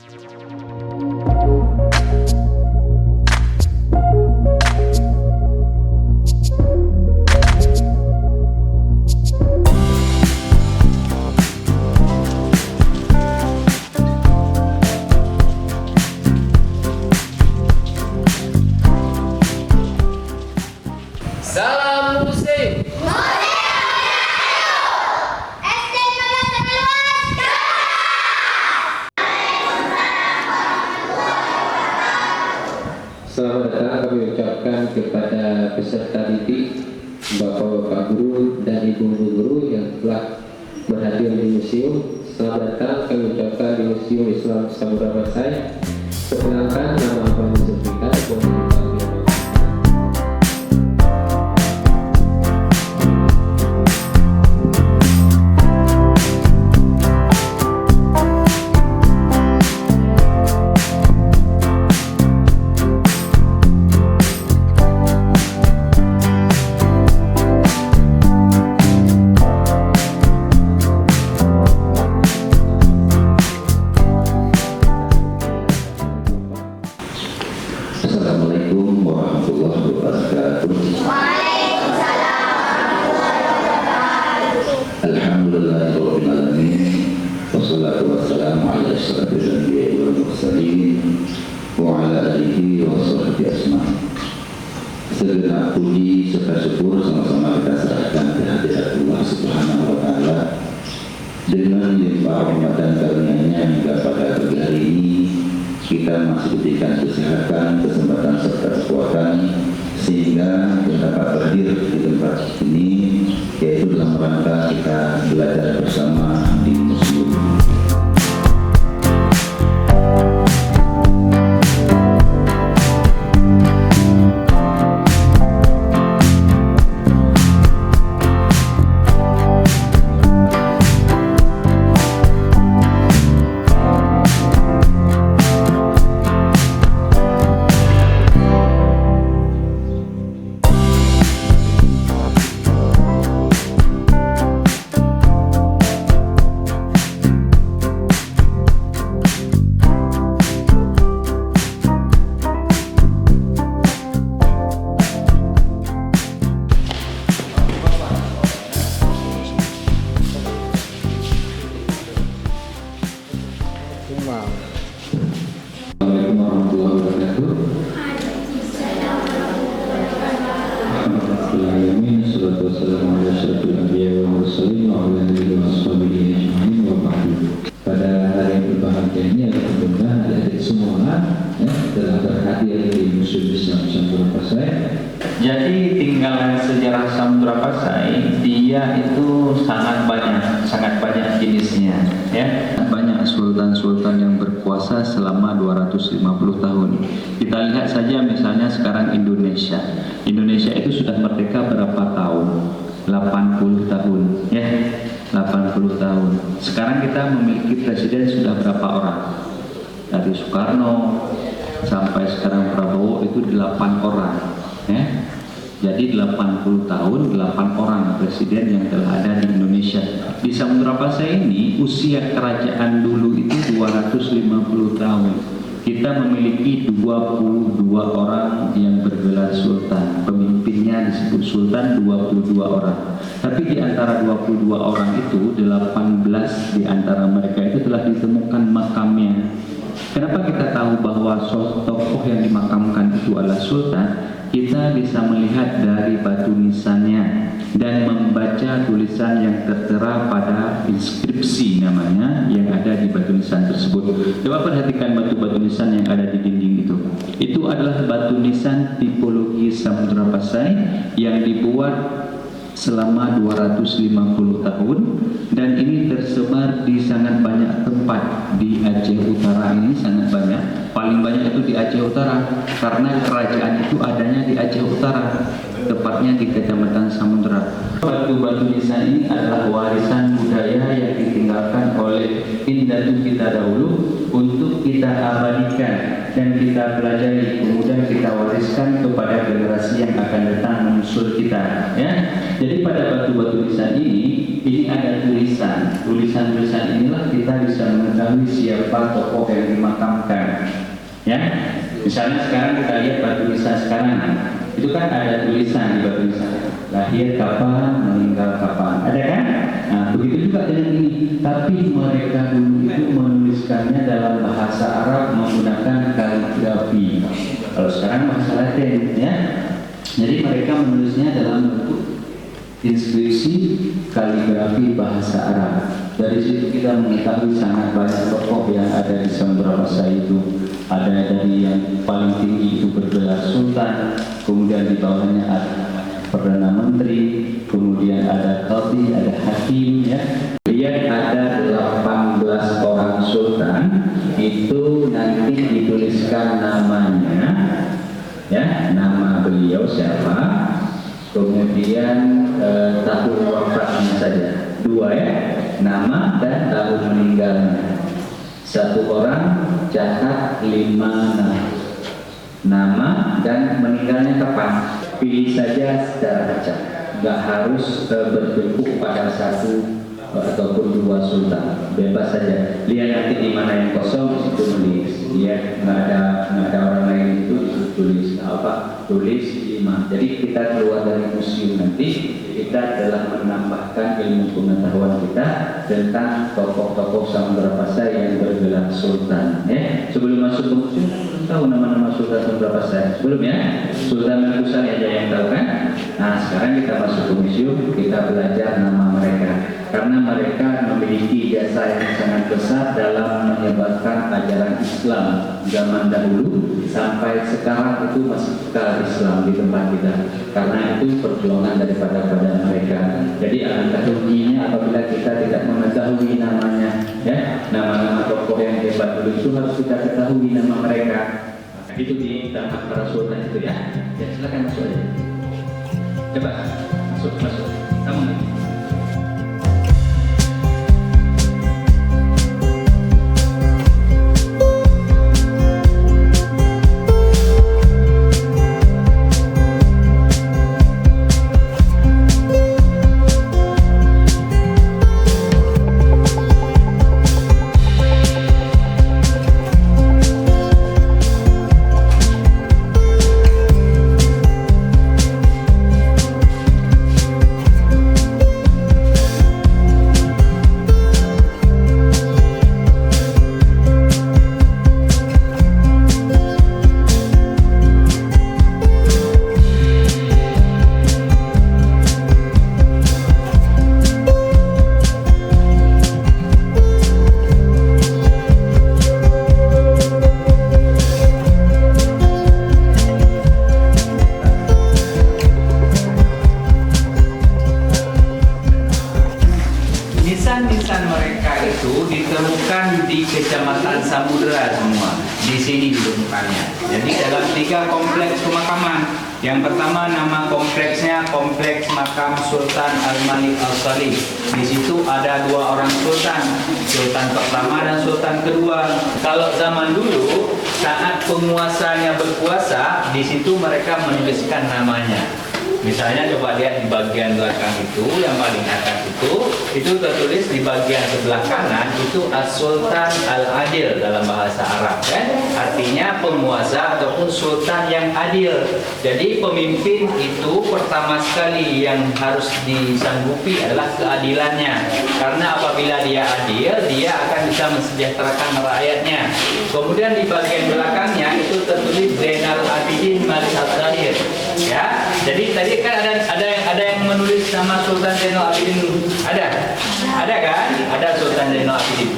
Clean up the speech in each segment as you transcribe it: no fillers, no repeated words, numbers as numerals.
Salam Muslim. Selamat datang kami ucapkan kepada peserta didik, Bapak-Bapak guru dan Ibu guru yang telah berhadir di museum. Selamat datang kami ucapkan di Museum Islam Samudra Pasai. Perkenalkan, nama Abang Zulfikar. Assalamualaikum warahmatullahi wabarakatuh. Waalaikumsalam warahmatullahi wabarakatuh. Alhamdulillahirabbil alamin. Wassalatu wassalamu ala asyrafil anbiya'i wal mursalin wa ala alihi wa sahbihi ajma'in. Segenap puji serta syukur sama-sama kita serahkan kehadirat Allah Subhanahu wa taala dengan limpah rahmat dan karunia-Nya hingga pada pagi hari ini kita masih diberikan kesehatan, kesempatan serta kekuatan sehingga kita dapat hadir di tempat ini, yaitu dalam rangka kita belajar bersama di museum. Assalamualaikum warahmatullahi wabarakatuh. Alhamdulillahirrahmanirrahim. Assalatu wassalamu ala asyrafil anbiya'i wal mursalin wa ala alihi wa sahbihi ajma'in wa ba'du. Pada hari yang berbahagia ini alhamdulillah adik-adik semua telah berhadir di Museum Islam Samudra Pasai. Jadi tinggalan sejarah Samudra Pasai dia itu sangat banyak jenisnya, ya. Banyak sultan-sultan yang berkuasa selama 250 tahun. Kita lihat saja misalnya sekarang Indonesia. Indonesia itu sudah merdeka berapa tahun? 80 tahun, ya. 80 tahun. Sekarang kita memiliki presiden sudah berapa orang? Dari Soekarno sampai sekarang Prabowo itu 8 orang, ya. Jadi 80 tahun 8 orang presiden yang telah ada di Indonesia. Di Samudra Pasai ini usia kerajaan dulu itu 250 tahun. Kita memiliki 22 orang yang bergelar sultan. Pemimpinnya disebut sultan 22 orang. Tapi di antara 22 orang itu 18 di antara mereka itu telah ditemukan makamnya. Kenapa kita tahu bahwa tokoh yang dimakamkan itu adalah sultan? Kita bisa melihat dari batu nisannya dan membaca tulisan yang tertera pada inskripsi namanya yang ada di batu nisan tersebut. Coba perhatikan batu-batu nisan yang ada di dinding itu. Itu adalah batu nisan tipologi Samudra Pasai yang dibuat selama 250 tahun dan ini tersebar di sangat banyak tempat di Aceh Utara. Ini sangat banyak, paling banyak itu di Aceh Utara karena kerajaan itu adanya di Aceh Utara, tepatnya di Kecamatan Samudra. Batu-batu nisan ini adalah warisan budaya yang ditinggalkan oleh indahnya kita dahulu untuk kita abadikan dan kita pelajari, kemudian kita wariskan kepada generasi yang akan datang menyusul kita, ya. Jadi pada batu-batu nisan ini ada tulisan inilah kita bisa mengetahui siapa tokoh yang dimakamkan Ya, misalnya sekarang kita lihat batu nisan sekarang, itu kan ada tulisan di batu nisan, lahir kapan, meninggal kapan, ada kan? Nah, begitu juga dengan ini. Tapi mereka dulu itu menuliskannya dalam bahasa Arab menggunakan kaligrafi. Kalau sekarang bahasa Latin, ya. Jadi mereka menulisnya dalam bentuk inskripsi kaligrafi bahasa Arab. Dari situ kita mengetahui sangat banyak tokoh yang ada di Samudra Pasai itu. Ada dari yang paling tinggi itu bergelar sultan, kemudian di bawahnya ada perdana menteri, kemudian ada qadhi, ada hakim, ya. Lihat ada 18 orang sultan, itu nanti dituliskan namanya, ya, nama beliau siapa, kemudian tahun wafatnya saja, 2 ya, nama dan tahun meninggalnya. 1 orang catat 5 nama dan meninggalnya kapan. Pilih saja secara acak, nggak harus bertumpu pada 1 ataupun 2 sultan, bebas saja. Lihat nanti di mana yang kosong, di situ tulis. Lihat nggak ada orang lain itu tulis apa? Tulis 5. Jadi kita keluar dari museum nanti, kita telah menambahkan ilmu pengetahuan kita tentang tokoh-tokoh Samudra Pasai yang bergelar sultan. Ya, sebelum masuk ke museum belum tahu nama-nama sultan Samudra Pasai. Sebelum ya, Sultan Mangkusari aja yang tahu kan. Nah, sekarang kita masuk ke museum, kita belajar nama mereka. Karena mereka memiliki jasa yang sangat besar dalam menyebarkan ajaran Islam zaman dahulu sampai sekarang itu masih kekal Islam di tempat kita. Karena itu perjuangan daripada mereka. Jadi alangkah ruginya apabila kita tidak mengetahui namanya, ya, nama-nama tokoh yang hebat dulu itu harus kita ketahui nama mereka. Itu di tanah para sultan itu ya. Ya, silakan masuk aja. Coba masuk. Kamu lagi. Nisan mereka itu ditemukan di Kecamatan Samudra semua. Di sini ditemukannya. Jadi dalam 3 kompleks pemakaman. Yang pertama nama kompleksnya Kompleks Makam Sultan Al-Malik Al-Salih. Di situ ada 2 orang sultan, sultan pertama dan sultan kedua. Kalau zaman dulu saat penguasanya berkuasa, di situ mereka menuliskan namanya. Misalnya coba lihat di bagian belakang itu, yang paling atas itu tertulis di bagian sebelah kanan itu As-Sultan Al-Adil dalam bahasa Arab, kan? Artinya penguasa ataupun sultan yang adil. Jadi pemimpin itu pertama sekali yang harus disanggupi adalah keadilannya. Karena apabila dia adil, dia akan bisa mensejahterakan rakyatnya. Kemudian di bagian belakangnya itu tertulis Zainal Abidin Malik Al-Zahir. Ya, jadi tadi kan ada yang menulis nama Sultan Zainal Abidin, ada kan? Ada Sultan Zainal Abidin.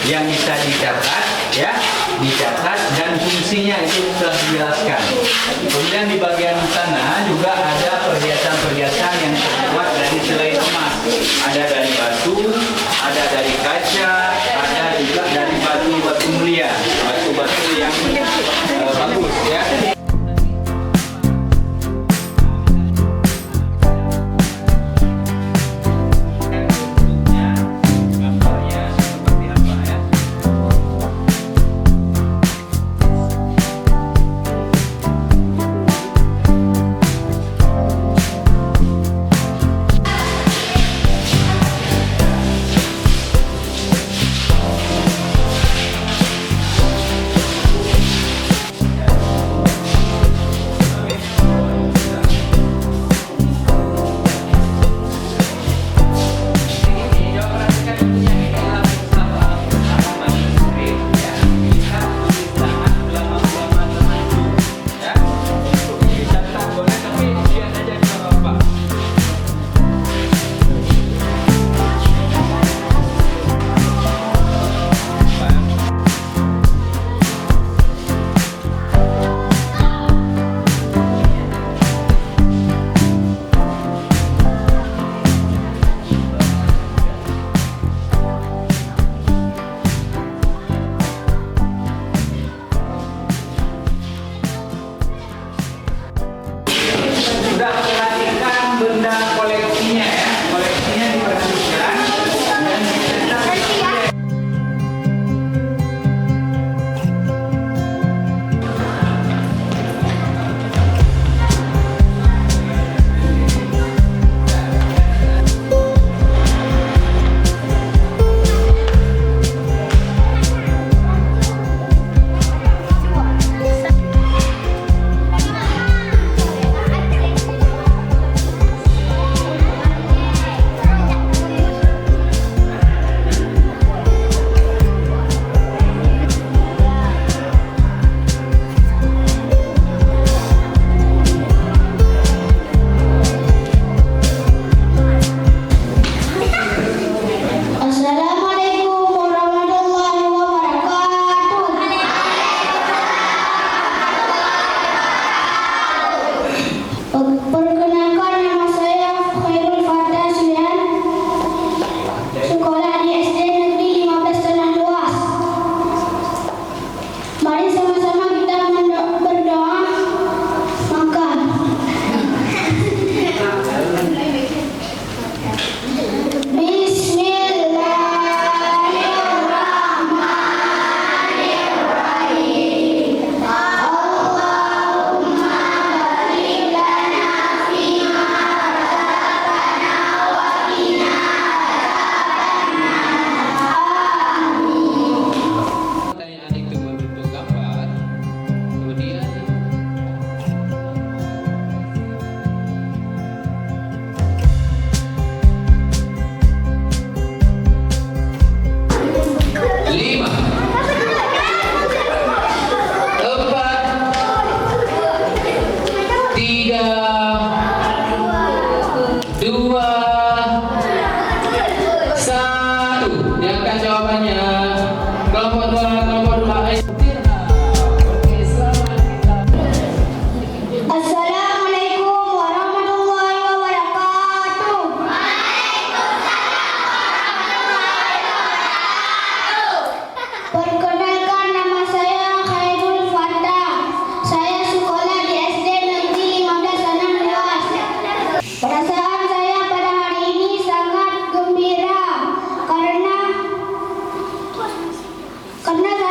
Yang bisa dicatat, ya, dicatat dan fungsinya itu telah dijelaskan. Kemudian di bagian sana juga ada perhiasan-perhiasan yang terbuat dari selain emas. Ada dari batu, ada dari kaca, ada juga dari batu-batu mulia, batu-batu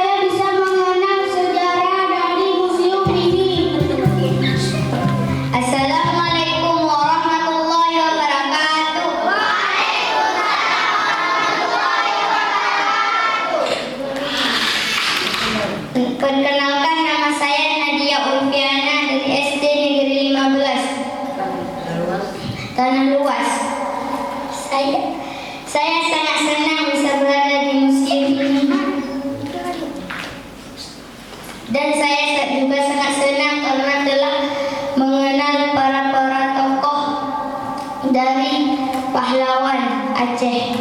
saya bisa mengenal sejarah dari museum ini. Assalamualaikum warahmatullahi wabarakatuh. Perkenalkan, nama saya Nadia Ulfiana dari SD Negeri 15 Tanah Luas. Saya sangat senang bisa berada di museum ini. Dan saya juga sangat senang karena telah mengenal para tokoh dari pahlawan Aceh.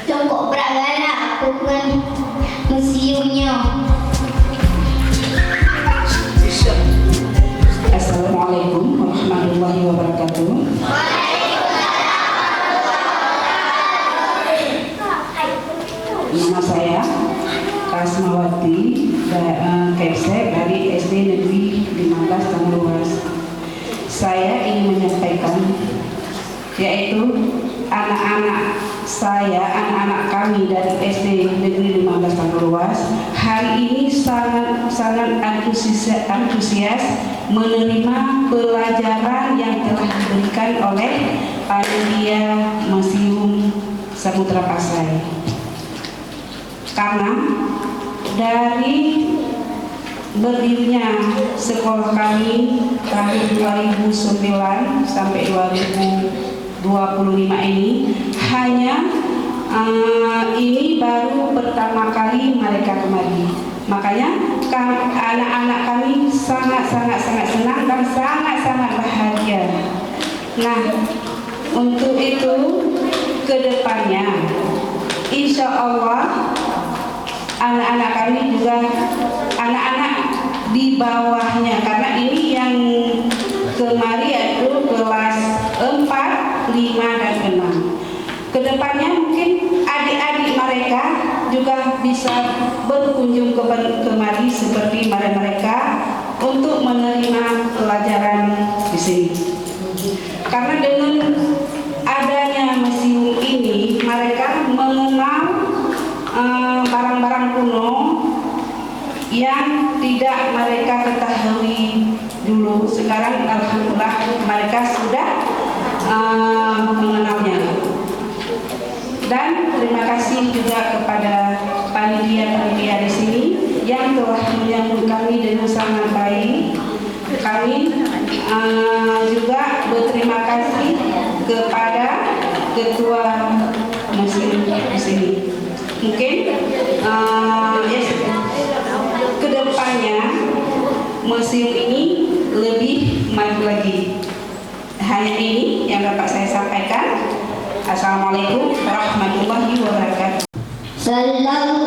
Cukup beragana aku kan museumnya. Assalamualaikum warahmatullahi wabarakatuh. Nama saya Kasmawati Kepsek dari SD Negeri 15 Tanah Luas. Saya ingin menyampaikan yaitu anak-anak kami dari SD Negeri 15 Tanah Luas hari ini sangat antusias menerima pelajaran yang telah diberikan oleh panitia Museum Samudra Pasai. Karena dari berdirinya sekolah kami tahun 2009 sampai 2025 ini hanya ini baru pertama kali mereka kembali. Makanya anak-anak kami sangat senang dan sangat bahagia. Nah, untuk itu kedepannya insya Allah anak-anak kami juga anak-anak di bawahnya, karena ini yang kemari yaitu kelas 4, 5, dan 6. Kedepannya mungkin adik-adik mereka juga bisa berkunjung kemari seperti mereka untuk menerima pelajaran di sini. Karena dengan adanya museum ini mereka mengenal barang-barang kuno yang tidak mereka ketahui dulu. Sekarang alhamdulillah mereka sudah mengenalnya. Dan terima kasih juga kepada panitia di sini yang telah menyambut kami dengan sangat baik. Kami juga berterima kasih kepada ketua museum di sini. Mungkin kedepannya museum ini lebih maju lagi. Hanya ini yang dapat saya sampaikan. Assalamualaikum warahmatullahi wabarakatuh. Sallallahu